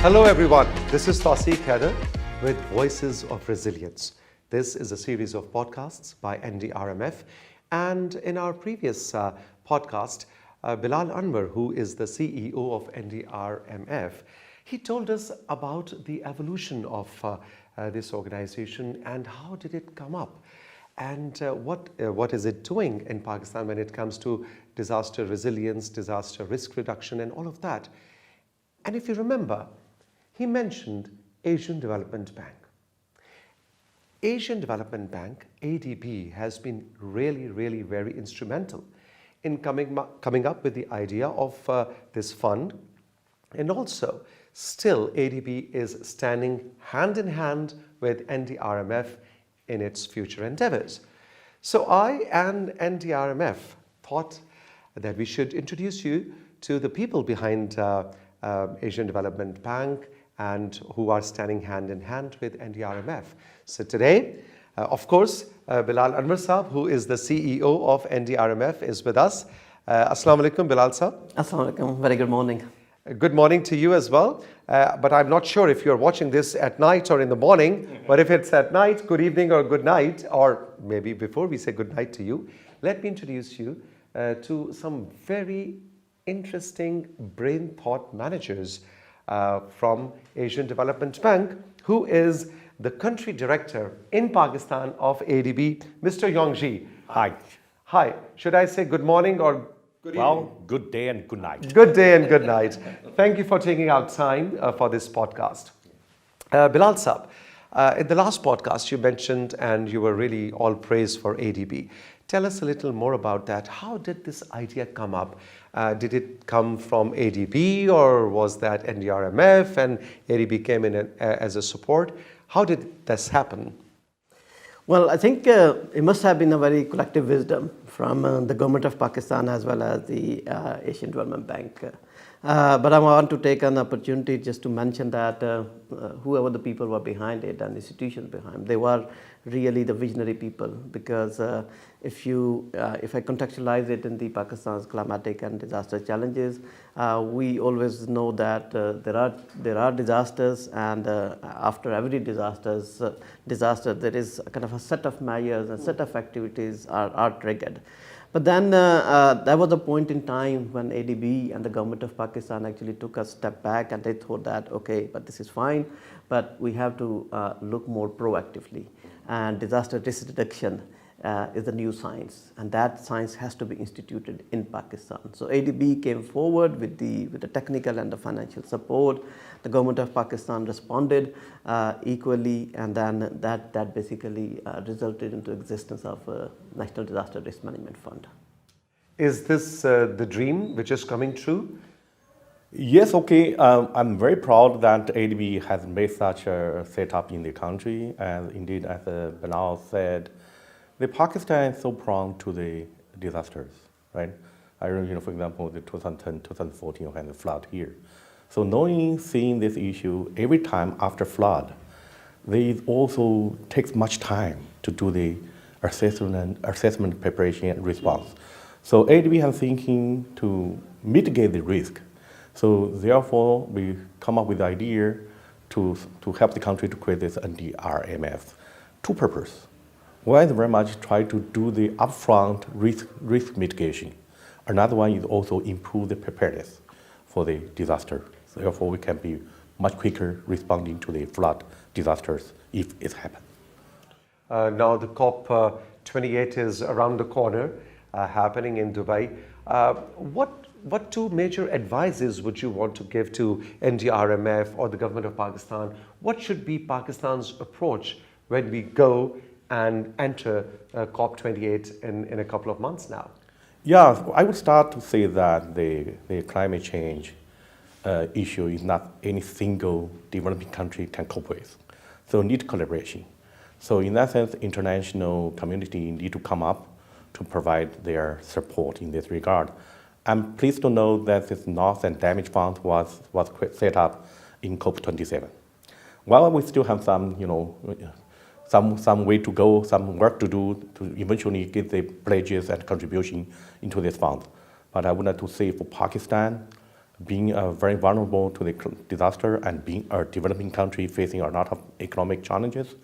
Hello everyone, this is Tawseeq Haider with Voices of Resilience. This is a series of podcasts by NDRMF, and in our previous podcast, Bilal Anwar, who is the CEO of NDRMF, he told us about the evolution of this organization and how did it come up and what is it doing in Pakistan when it comes to disaster resilience, disaster risk reduction and all of that. And if you remember, he mentioned Asian Development Bank. Asian Development Bank, ADB, has been really very instrumental in coming up with the idea of this fund. And also, still ADB is standing hand in hand with NDRMF in its future endeavors. So I and NDRMF thought that we should introduce you to the people behind Asian Development Bank and who are standing hand in hand with NDRMF. So today, of course, Bilal Anwar Saab, who is the CEO of NDRMF, is with us. Assalamu alaikum, Bilal Saab. Assalamu alaikum, very good morning. Good morning to you as well. But I'm not sure if you're watching this at night or in the morning, but if it's at night, good evening or good night, or maybe before we say good night to you, let me introduce you to some very interesting brain thought managers from Asian Development Bank, who is the country director in Pakistan of ADB, Mr. Yong. Hi. Hi. Should I say good morning or good evening? Well, good day and good night. Good day and good night. Thank you for taking out time for this podcast. Bilal Saab, in the last podcast you mentioned and you were really all praise for ADB. Tell us a little more about that. How did this idea come up? Did it come from ADB or was that NDRMF and ADB came in as a support? How did this happen? Well, I think it must have been a very collective wisdom from the government of Pakistan as well as the Asian Development Bank. But I want to take an opportunity just to mention that whoever the people were behind it and the institutions behind, they were really the visionary people, because if I contextualize it in the Pakistan's climatic and disaster challenges, we always know that there are disasters, and after every disaster there is a kind of a set of measures and set of activities are triggered. But then there was a point in time when ADB and the government of Pakistan actually took a step back and they thought that, okay, but this is fine, but we have to look more proactively. And disaster risk reduction is the new science, and that science has to be instituted in Pakistan. So ADB came forward with the technical and the financial support. The government of Pakistan responded equally, and then that basically resulted into existence of a National Disaster Risk Management Fund. Is this the dream which is coming true? Yes, okay. I'm very proud that ADB has made such a setup in the country. And indeed, as Bilal said, the Pakistan is so prone to the disasters, right? I remember, for example, the 2010, 2014, we had the flood here. So seeing this issue every time after flood, they also takes much time to do the assessment preparation and response. So ADB has thinking to mitigate the risk. So therefore, we come up with the idea to help the country to create this NDRMF. Two purposes. One is very much try to do the upfront risk mitigation. Another one is also improve the preparedness for the disaster. So therefore, we can be much quicker responding to the flood disasters if it happens. Now the COP28 is around the corner, happening in Dubai. What two major advices would you want to give to NDRMF or the government of Pakistan? What should be Pakistan's approach when we go and enter COP28 in a couple of months now? Yeah, I would start to say that the climate change issue is not any single developing country can cope with. So need collaboration. So in that sense, international community need to come up to provide their support in this regard. I'm pleased to know that this Loss and Damage Fund was set up in COP27. While we still have some way to go, some work to do to eventually get the pledges and contribution into this fund. But I would like to say for Pakistan, being very vulnerable to the disaster and being a developing country facing a lot of economic challenges,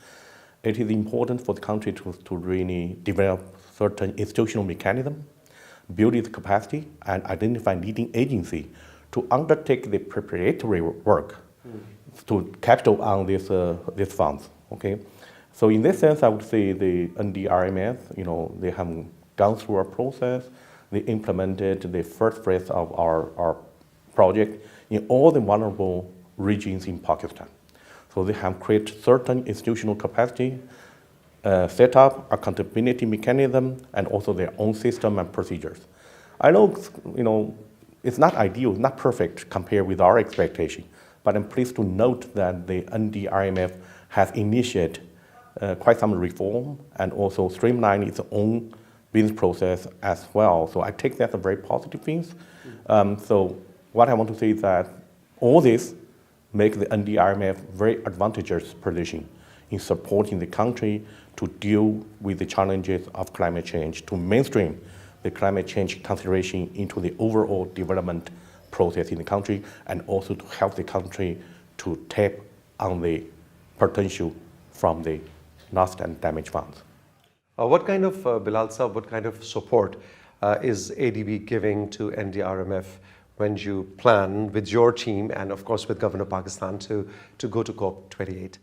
it is important for the country to really develop certain institutional mechanism, build its capacity, and identify leading agency to undertake the preparatory work to capital on these funds. Okay, so in this sense, I would say the NDRMF, they have gone through a process. They implemented the first phase of our project in all the vulnerable regions in Pakistan. So they have created certain institutional capacity, set up accountability mechanism, and also their own system and procedures. I know, it's not ideal, not perfect compared with our expectation, but I'm pleased to note that the NDRMF has initiated quite some reform and also streamlined its own business process as well. So I take that as a very positive thing. So what I want to say is that all this make the NDRMF very advantageous position in supporting the country to deal with the challenges of climate change, to mainstream the climate change consideration into the overall development process in the country, and also to help the country to tap on the potential from the lost and damaged funds. What kind of, Bilal Sahab, what kind of support is ADB giving to NDRMF when you plan with your team and of course with Governor of Pakistan to go to COP28?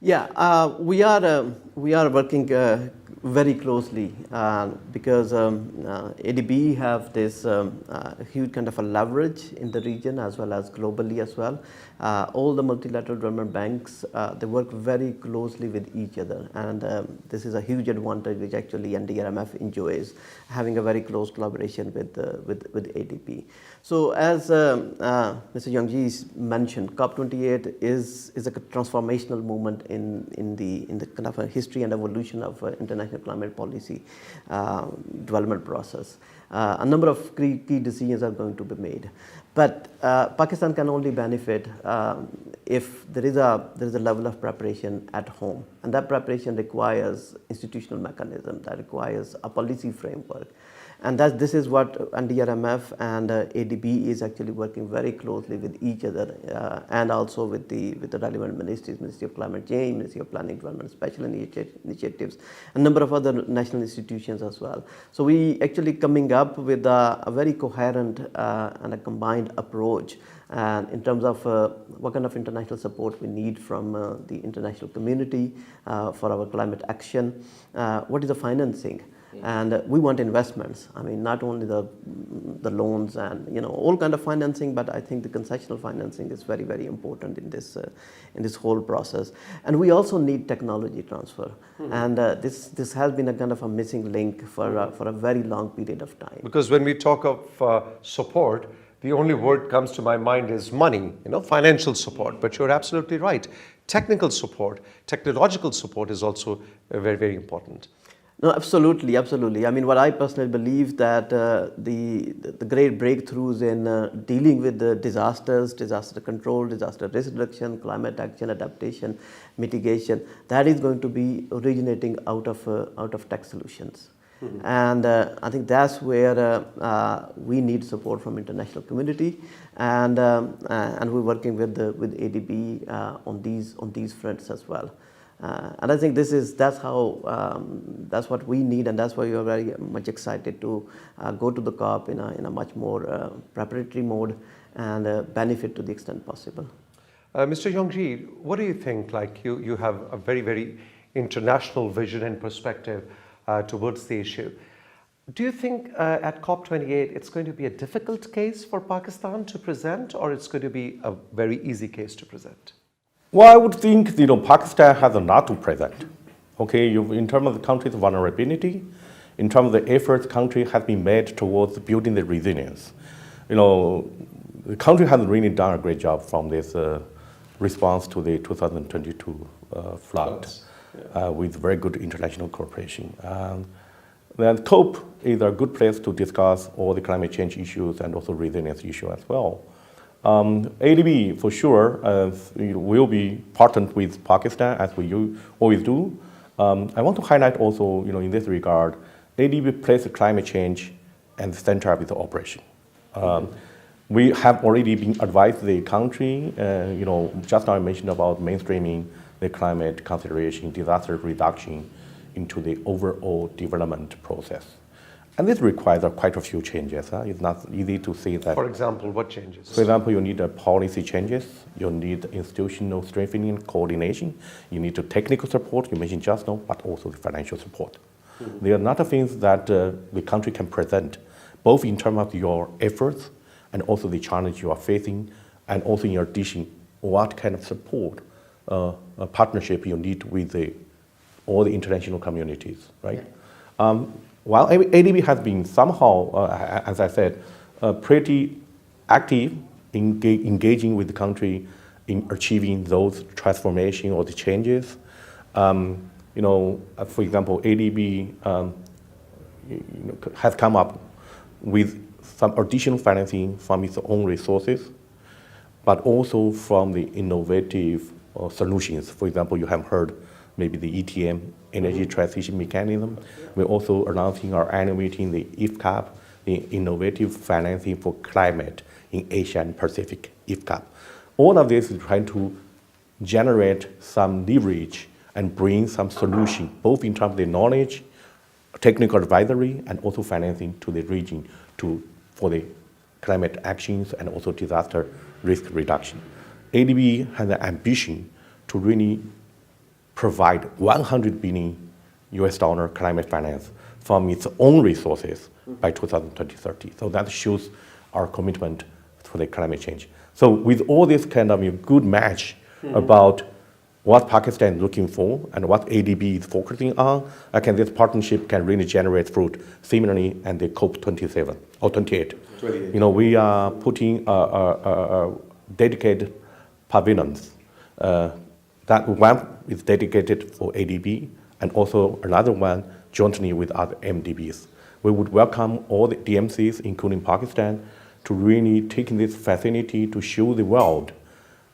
Yeah, we are working very closely because ADB have this huge kind of a leverage in the region as well as globally as well. All the multilateral development banks, they work very closely with each other, and this is a huge advantage which actually NDRMF enjoys, having a very close collaboration with ADB. So as Mr. Yongji mentioned, COP28 is a transformational moment in the kind of a history and evolution of international climate policy development process. A number of key decisions are going to be made, but Pakistan can only benefit if there is a level of preparation at home, and that preparation requires institutional mechanism, that requires a policy framework. And this is what NDRMF and ADB is actually working very closely with each other, and also with the relevant ministries, Ministry of Climate Change, Ministry of Planning, Development, Special Initiatives, a number of other national institutions as well. So we actually coming up with a very coherent and a combined approach in terms of what kind of international support we need from the international community for our climate action, what is the financing. And we want investments. I mean, not only the loans and all kind of financing, but I think the concessional financing is very, very important in this whole process. And we also need technology transfer. And this has been a kind of a missing link for a very long period of time. Because when we talk of support, the only word comes to my mind is money, financial support. But you're absolutely right. Technical support, technological support is also very, very important. No, absolutely, absolutely. I mean, what I personally believe that the great breakthroughs in dealing with the disasters, disaster control, disaster risk reduction, climate action, adaptation, mitigation, that is going to be originating out of tech solutions. And I think that's where we need support from international community, and we're working with ADB on these fronts as well. And I think that's what we need, and that's why we are very much excited to go to the COP in a much more preparatory mode and benefit to the extent possible. Mr. Yongji, what do you think? Like you have a very, very international vision and perspective towards the issue. Do you think at COP28 it's going to be a difficult case for Pakistan to present, or it's going to be a very easy case to present? Well, I would think Pakistan has a lot to present. Okay, in terms of the country's vulnerability, in terms of the efforts the country has been made towards building the resilience. The country has really done a great job from this response to the 2022 flood, with very good international cooperation. Then COP is a good place to discuss all the climate change issues and also resilience issue as well. ADB, for sure, will be partnered with Pakistan, as we always do. I want to highlight also, in this regard, ADB places climate change at the center of its operation. We have already been advised the country, just now I mentioned about mainstreaming the climate consideration, disaster reduction into the overall development process. And this requires quite a few changes. It's not easy to say that. For example, what changes? For example, you need policy changes, you need institutional strengthening, coordination, you need technical support, you mentioned just now, but also the financial support. Mm-hmm. There are other things that the country can present, both in terms of your efforts and also the challenge you are facing, and also in addition, what kind of support, partnership you need with all the international communities, right? Yeah. While ADB has been somehow, as I said, pretty active in engaging with the country in achieving those transformation or the changes, for example, ADB has come up with some additional financing from its own resources, but also from the innovative solutions. For example, you have heard maybe the ETM, Energy Transition Mechanism. We're also announcing our annual meeting, the IFCAP, the Innovative Financing for Climate in Asia and Pacific, IFCAP. All of this is trying to generate some leverage and bring some solution, both in terms of the knowledge, technical advisory, and also financing to the region for the climate actions and also disaster risk reduction. ADB has an ambition to really provide $100 billion climate finance from its own resources by 2030. So that shows our commitment for the climate change. So with all this kind of a good match about what Pakistan is looking for and what ADB is focusing on, I think this partnership can really generate fruit. Similarly, and the COP27 or 28. We are putting dedicated pavilions. That one is dedicated for ADB, and also another one jointly with other MDBs. We would welcome all the DMCs, including Pakistan, to really take this facility to show the world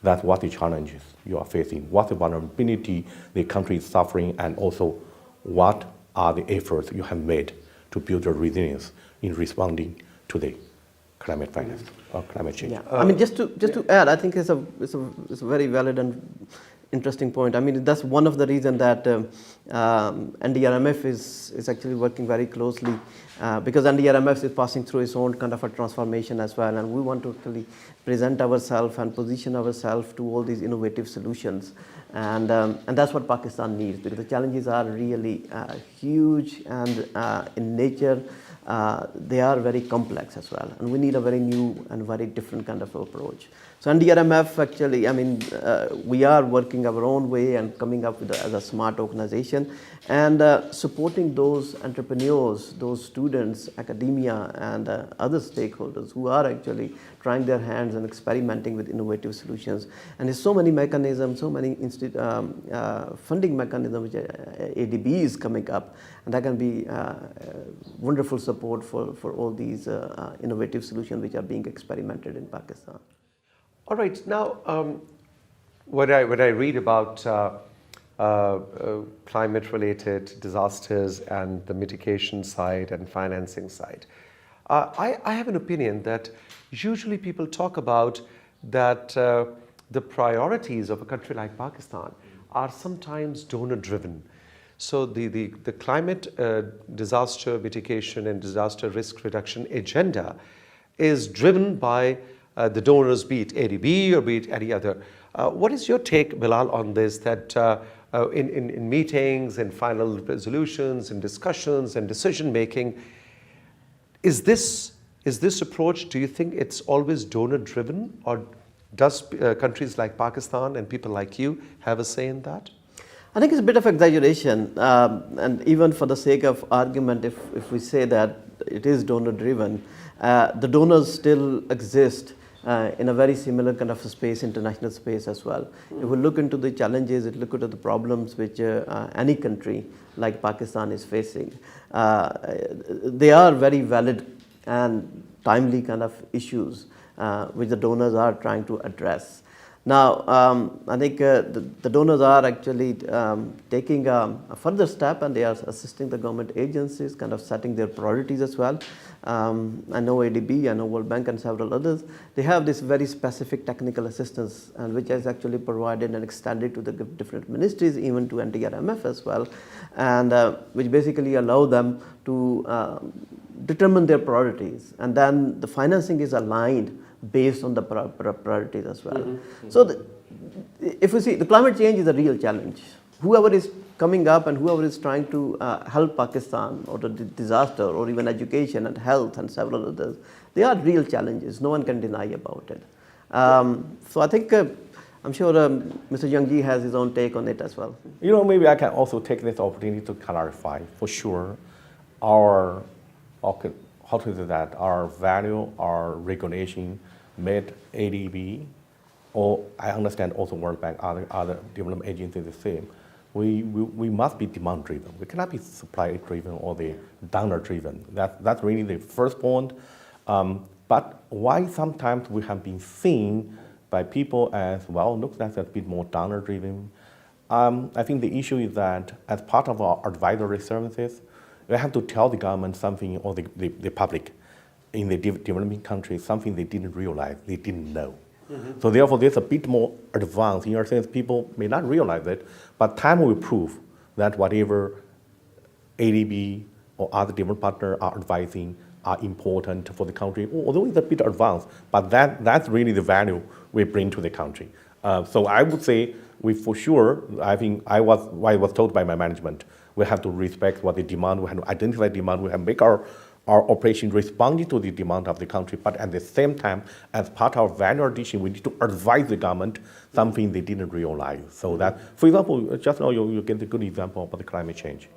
that what the challenges you are facing, what the vulnerability the country is suffering, and also what are the efforts you have made to build your resilience in responding to the climate finance or climate change. Yeah. Just to add, I think it's a very valid and interesting point. That's one of the reasons that NDRMF is actually working very closely because NDRMF is passing through its own kind of a transformation as well, and we want to actually present ourselves and position ourselves to all these innovative solutions, and that's what Pakistan needs, because the challenges are really huge and in nature. They are very complex as well, and we need a very new and very different kind of approach. So NDRMF actually, we are working our own way and coming up with as a smart organization and supporting those entrepreneurs, those students, academia, and other stakeholders who are actually trying their hands and experimenting with innovative solutions. And there's so many mechanisms, so many funding mechanisms which ADB is coming up, and that can be wonderful support for all these innovative solutions which are being experimented in Pakistan. All right. Now, when I read about climate-related disasters and the mitigation side and financing side, I have an opinion that usually people talk about that the priorities of a country like Pakistan are sometimes donor-driven. So the climate disaster mitigation and disaster risk reduction agenda is driven by the donors, be it ADB or be it any other. What is your take, Bilal, on this, that in meetings and final resolutions and discussions and decision making, is this approach, do you think it's always donor driven, or does countries like Pakistan and people like you have a say in that? I think it's a bit of exaggeration, and even for the sake of argument, if we say that it is donor driven, the donors still exist in a very similar kind of space, international space as well. If we look into the challenges, look at the problems which any country like Pakistan is facing, they are very valid and timely kind of issues which the donors are trying to address. Now, I think the donors are actually taking a further step, and they are assisting the government agencies, kind of setting their priorities as well. I know ADB, I know World Bank and several others, they have this very specific technical assistance, and which is actually provided and extended to the different ministries, even to NDRMF as well, and which basically allow them to determine their priorities, and then the financing is aligned based on the priorities as well. So if you see, the climate change is a real challenge. Whoever is coming up and whoever is trying to help Pakistan or the disaster or even education and health and several others, they are real challenges. No one can deny about it. So I think I'm sure Mr. Yong has his own take on it as well. Maybe I can also take this opportunity to clarify. For sure, our value, our regulation made ADB, or I understand also World Bank, other development agencies the same. We must be demand driven. We cannot be supply driven or the donor driven. That's really the first point. But why sometimes we have been seen by people as, well, look, that's a bit more donor driven. I think the issue is that as part of our advisory services, we have to tell the government something, or the public in the developing countries, something they didn't realize, they didn't know. So therefore, there's a bit more advanced. In a sense, people may not realize it, but time will prove that whatever ADB or other development partners are advising are important for the country, although it's a bit advanced, but that's really the value we bring to the country. So I would say, for sure, I think I was told by my management, we have to respect what they demand, we have to identify demand, we have to make our operation responding to the demand of the country, but at the same time, as part of value addition, we need to advise the government something they didn't realize. So that, for example, just now you get a good example about the climate change.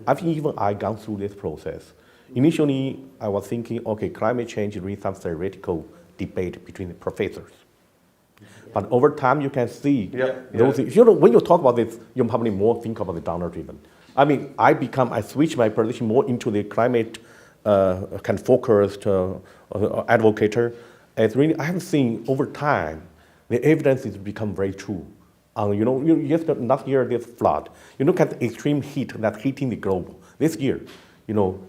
I think even I gone through this process. Initially, I was thinking, okay, climate change is really some theoretical debate between the professors. But over time, you can see those. When you talk about this, you probably more think about the donor driven. I mean, I switched my position more into the climate kind of focused advocator. It's really, I have seen over time, the evidence has become very true. Last year, this flood. You look at the extreme heat that's hitting the globe. This year,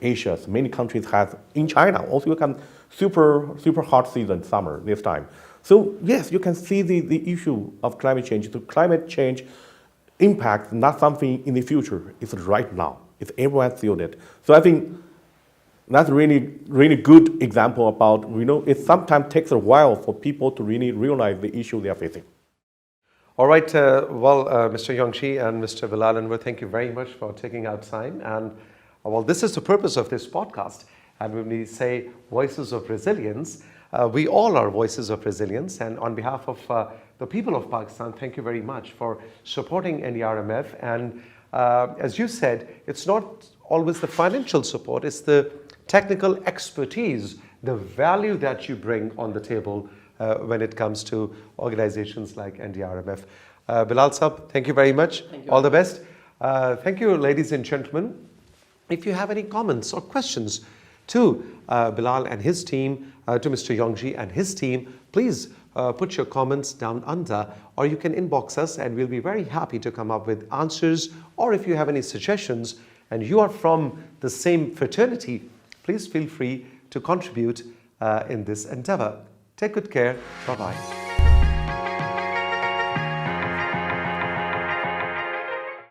Asia, many countries have, in China, also you can super hot season, summer, this time. So yes, you can see the issue of climate change. The climate change impact, not something in the future, it's right now. It's everyone feels it. So I think that's really good example about, it sometimes takes a while for people to really realize the issue they are facing. All right, Mr. Yong and Mr. Bilal Anwar, thank you very much for taking out time. And this is the purpose of this podcast. And when we say voices of resilience, we all are voices of resilience. And on behalf of the people of Pakistan, thank you very much for supporting NDRMF. And as you said, it's not always the financial support, it's the technical expertise, the value that you bring on the table when it comes to organizations like NDRMF. Bilal Sab, thank you very much. All the best. Thank you, ladies and gentlemen. If you have any comments or questions to Bilal and his team, to Mr. Yong and his team, please put your comments down under, or you can inbox us and we'll be very happy to come up with answers. Or if you have any suggestions and you are from the same fraternity, please feel free to contribute in this endeavor. Take good care. Bye-bye.